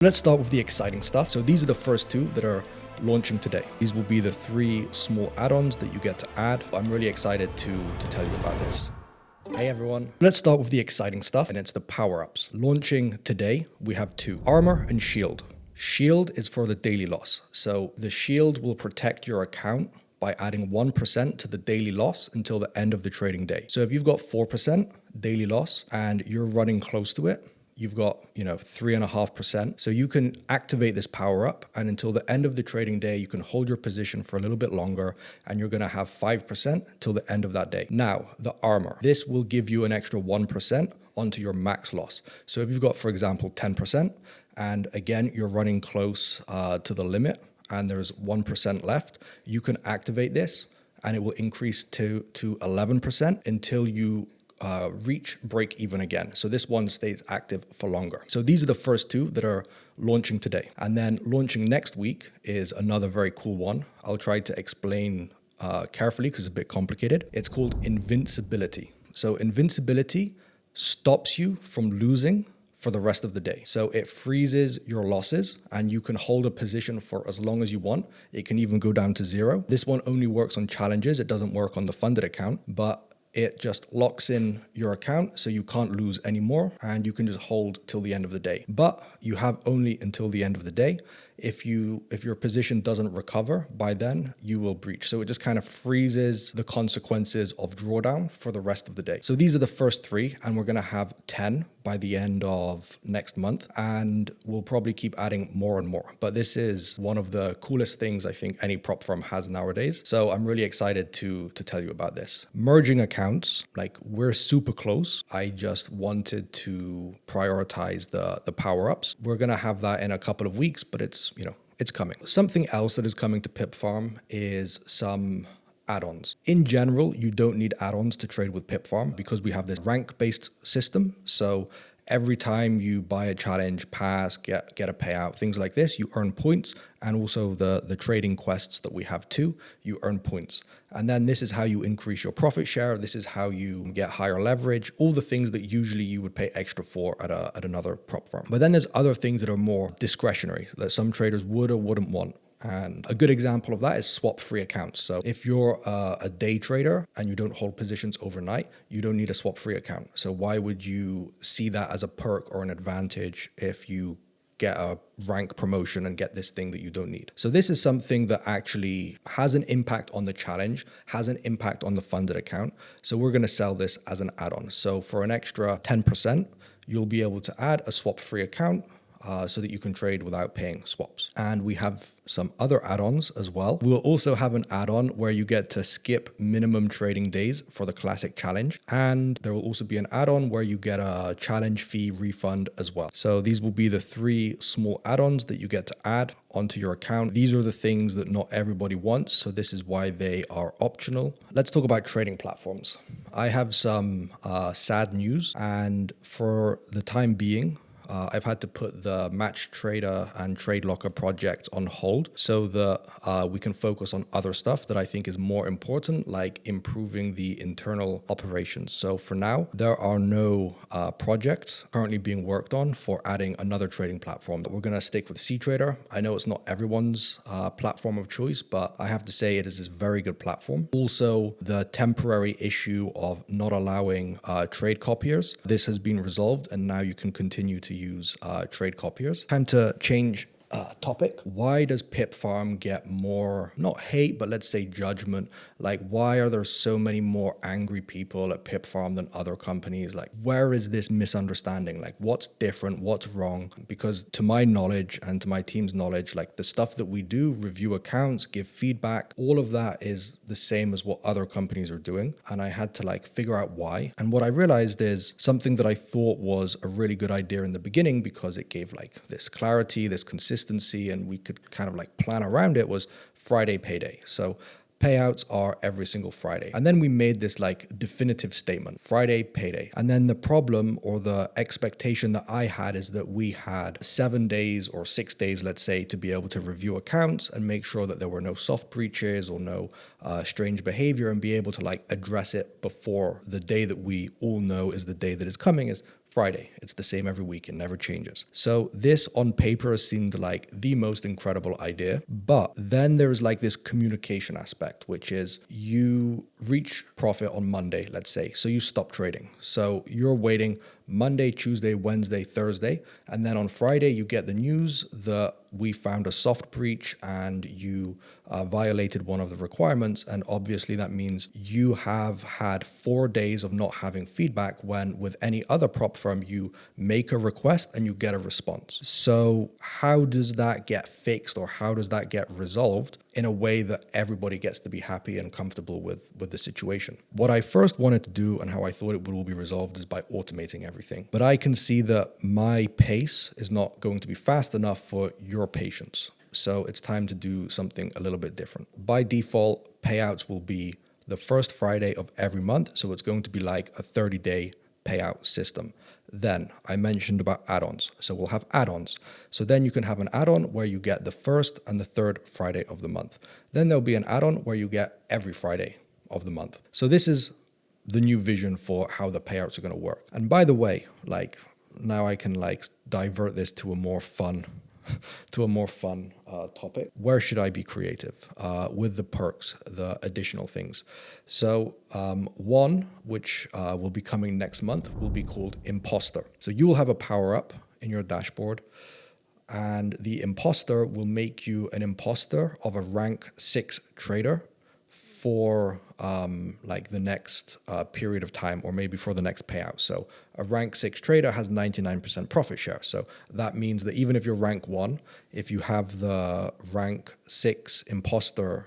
Let's start with the exciting stuff. So these are the first two that are launching today. These will be the 3 small add-ons that you get to add. I'm really excited to tell you about this. Hey everyone. Let's start with the exciting stuff, and it's the power-ups. Launching today, we have 2, Armor and Shield. Shield is for the daily loss. So the shield will protect your account by adding 1% to the daily loss until the end of the trading day. So if you've got 4% daily loss and you're running close to it, you've got, 3.5%. So you can activate this power up, and until the end of the trading day, you can hold your position for a little bit longer, and you're going to have 5% till the end of that day. Now, the armor. This will give you an extra 1% onto your max loss. So if you've got, for example, 10%, and again, you're running close to the limit, and there's 1% left, you can activate this, and it will increase to 11% until you reach break even again. So this one stays active for longer. So these are the first 2 that are launching today. And then launching next week is another very cool one. I'll try to explain carefully because it's a bit complicated. It's called Invincibility. So Invincibility stops you from losing for the rest of the day. So it freezes your losses, and you can hold a position for as long as you want. It can even go down to 0. This one only works on challenges. It doesn't work on the funded account, but it just locks in your account so you can't lose anymore, and you can just hold till the end of the day. But you have only until the end of the day. If your position doesn't recover by then, you will breach. So it just kind of freezes the consequences of drawdown for the rest of the day. So these are the first 3, and we're going to have 10 by the end of next month, and we'll probably keep adding more and more. But this is one of the coolest things I think any prop firm has nowadays. So I'm really excited to tell you about this. Merging accounts, like we're super close. I just wanted to prioritize the power-ups. We're going to have that in a couple of weeks, but it's coming. Something else that is coming to PipFarm is some add-ons. In general, you don't need add-ons to trade with PipFarm because we have this rank-based system. So every time you buy a challenge, pass, get a payout, things like this, you earn points. And also the trading quests that we have too, you earn points. And then this is how you increase your profit share. This is how you get higher leverage, all the things that usually you would pay extra for at another prop firm. But then there's other things that are more discretionary that some traders would or wouldn't want. And a good example of that is swap-free accounts. So if you're a day trader and you don't hold positions overnight, you don't need a swap-free account. So why would you see that as a perk or an advantage if you get a rank promotion and get this thing that you don't need? So this is something that actually has an impact on the challenge, has an impact on the funded account. So we're going to sell this as an add-on. So for an extra 10%, you'll be able to add a swap-free account so that you can trade without paying swaps. And we have some other add-ons as well. We'll also have an add-on where you get to skip minimum trading days for the classic challenge. And there will also be an add-on where you get a challenge fee refund as well. So these will be the 3 small add-ons that you get to add onto your account. These are the things that not everybody wants, so this is why they are optional. Let's talk about trading platforms. I have some sad news, and for the time being, I've had to put the Match Trader and Trade Locker project on hold so that we can focus on other stuff that I think is more important, like improving the internal operations. So for now, there are no projects currently being worked on for adding another trading platform. We're going to stick with CTrader. I know it's not everyone's platform of choice, but I have to say it is a very good platform. Also, the temporary issue of not allowing trade copiers, this has been resolved, and now you can continue to use trade copiers. Time to change topic. Why does PipFarm get more, not hate, but let's say judgment? Like, why are there so many more angry people at PipFarm than other companies? Like, where is this misunderstanding? Like, what's different? What's wrong? Because to my knowledge and to my team's knowledge, like the stuff that we do, review accounts, give feedback, all of that is the same as what other companies are doing. And I had to figure out why. And what I realized is something that I thought was a really good idea in the beginning because it gave this clarity, this consistency, and we could kind of plan around it, was Friday Payday. So payouts are every single Friday. And then we made this definitive statement, Friday Payday. And then the problem or the expectation that I had is that we had 7 days or 6 days, let's say, to be able to review accounts and make sure that there were no soft breaches or no strange behavior, and be able to address it before the day that we all know is the day that is coming, is Friday. It's the same every week. It never changes. So this on paper seemed like the most incredible idea. But then there's like this communication aspect, which is you reach profit on Monday, let's say. So you stop trading. So you're waiting Monday, Tuesday, Wednesday, Thursday. And then on Friday, you get the news that we found a soft breach and you violated one of the requirements. And obviously that means you have had 4 days of not having feedback, when with any other prop firm, you make a request and you get a response. So how does that get fixed, or how does that get resolved in a way that everybody gets to be happy and comfortable with the situation? What I first wanted to do and how I thought it would all be resolved is by automating everything. But I can see that my pace is not going to be fast enough for your patience. So it's time to do something a little bit different. By default, payouts will be the first Friday of every month. So it's going to be like a 30-day payout system. Then I mentioned about add-ons. So we'll have add-ons. So then you can have an add-on where you get the first and the third Friday of the month. Then there'll be an add-on where you get every Friday of the month. So this is the new vision for how the payouts are going to work. And by the way, like now I can like divert this to a more fun topic. Where should I be creative with the perks, the additional things? So one, which will be coming next month, will be called Impostor. So you will have a power up in your dashboard, and the Impostor will make you an imposter of a rank 6 trader for like the next period of time, or maybe for the next payout. So a rank 6 trader has 99% profit share. So that means that even if you're rank 1, if you have the rank 6 imposter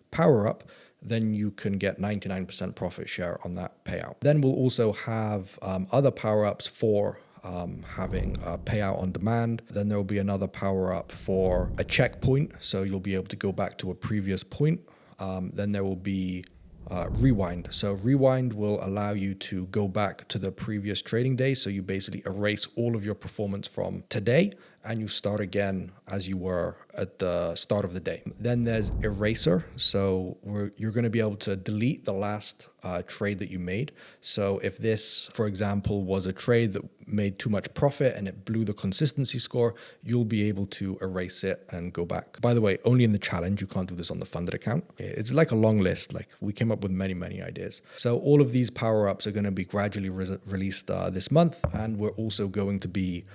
power up, then you can get 99% profit share on that payout. Then we'll also have other power ups for having a payout on demand. Then there will be another power up for a checkpoint. So you'll be able to go back to a previous point. Then there will be rewind. So rewind will allow you to go back to the previous trading day. So you basically erase all of your performance from today and you start again as you were at the start of the day. Then there's eraser. So you're going to be able to delete the last trade that you made. So if this, for example, was a trade that made too much profit and it blew the consistency score, you'll be able to erase it and go back. By the way, only in the challenge, you can't do this on the funded account. It's like a long list. Like we came up with many ideas. So all of these power-ups are going to be gradually released this month, and we're also going to be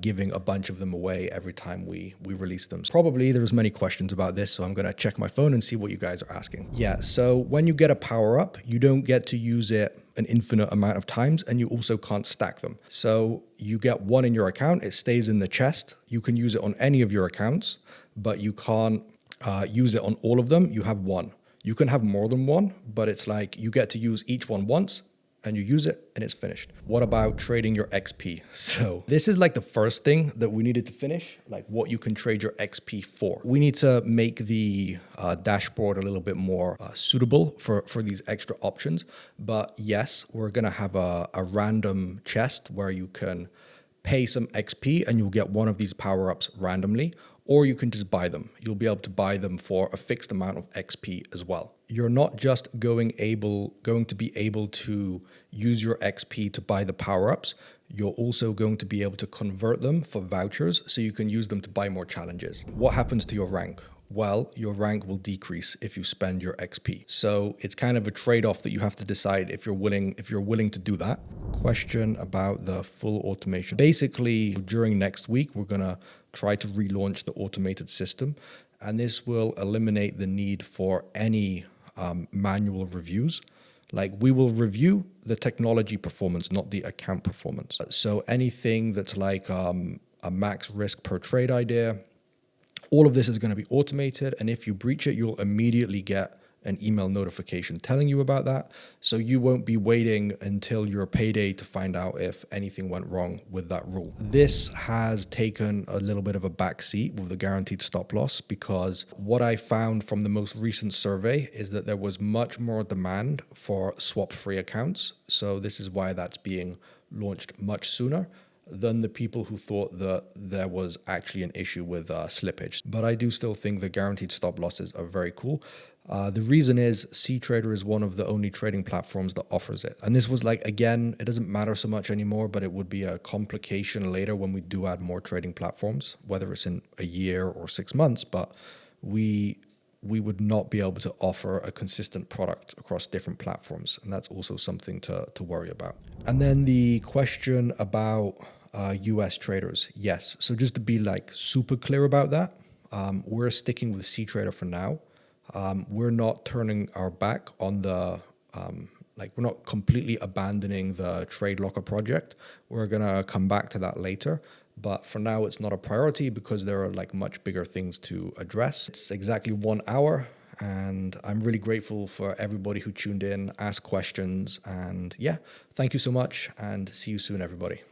giving a bunch of them away every time we release them. Probably there's many questions about this, so I'm going to check my phone and see what you guys are asking. Yeah, so when you get a power-up, you don't get to use it an infinite amount of times, and you also can't stack them. So you get one in your account, it stays in the chest. You can use it on any of your accounts, but you can't use it on all of them. You have one. You can have more than one, but it's like you get to use each one once and you use it and it's finished. What about trading your XP? So this is like the first thing that we needed to finish, like what you can trade your XP for. We need to make the dashboard a little bit more suitable for these extra options. But yes, we're gonna have a random chest where you can pay some XP and you'll get one of these power-ups randomly, or you can just buy them. You'll be able to buy them for a fixed amount of XP as well. You're not just going to be able to use your XP to buy the power-ups. You're also going to be able to convert them for vouchers so you can use them to buy more challenges. What happens to your rank? Well, your rank will decrease if you spend your XP. So it's kind of a trade-off that you have to decide if you're willing to do that. Question about the full automation. Basically, during next week, we're gonna try to relaunch the automated system, and this will eliminate the need for any manual reviews. Like, we will review the technology performance, not the account performance. So anything that's like a max risk per trade idea, all of this is going to be automated, and if you breach it, you'll immediately get an email notification telling you about that. So you won't be waiting until your payday to find out if anything went wrong with that rule. This has taken a little bit of a backseat with the guaranteed stop loss, because what I found from the most recent survey is that there was much more demand for swap-free accounts. So this is why that's being launched much sooner than the people who thought that there was actually an issue with slippage. But I do still think the guaranteed stop losses are very cool. The reason is CTrader is one of the only trading platforms that offers it. And this was like, again, it doesn't matter so much anymore, but it would be a complication later when we do add more trading platforms, whether it's in a year or 6 months, but we would not be able to offer a consistent product across different platforms. And that's also something to worry about. And then the question about US traders. Yes. So just to be like super clear about that, we're sticking with CTrader for now. We're not turning our back on the, we're not completely abandoning the Trade Locker project. We're going to come back to that later. But for now, it's not a priority because there are like much bigger things to address. It's exactly 1 hour. And I'm really grateful for everybody who tuned in, asked questions. And yeah, thank you so much and see you soon, everybody.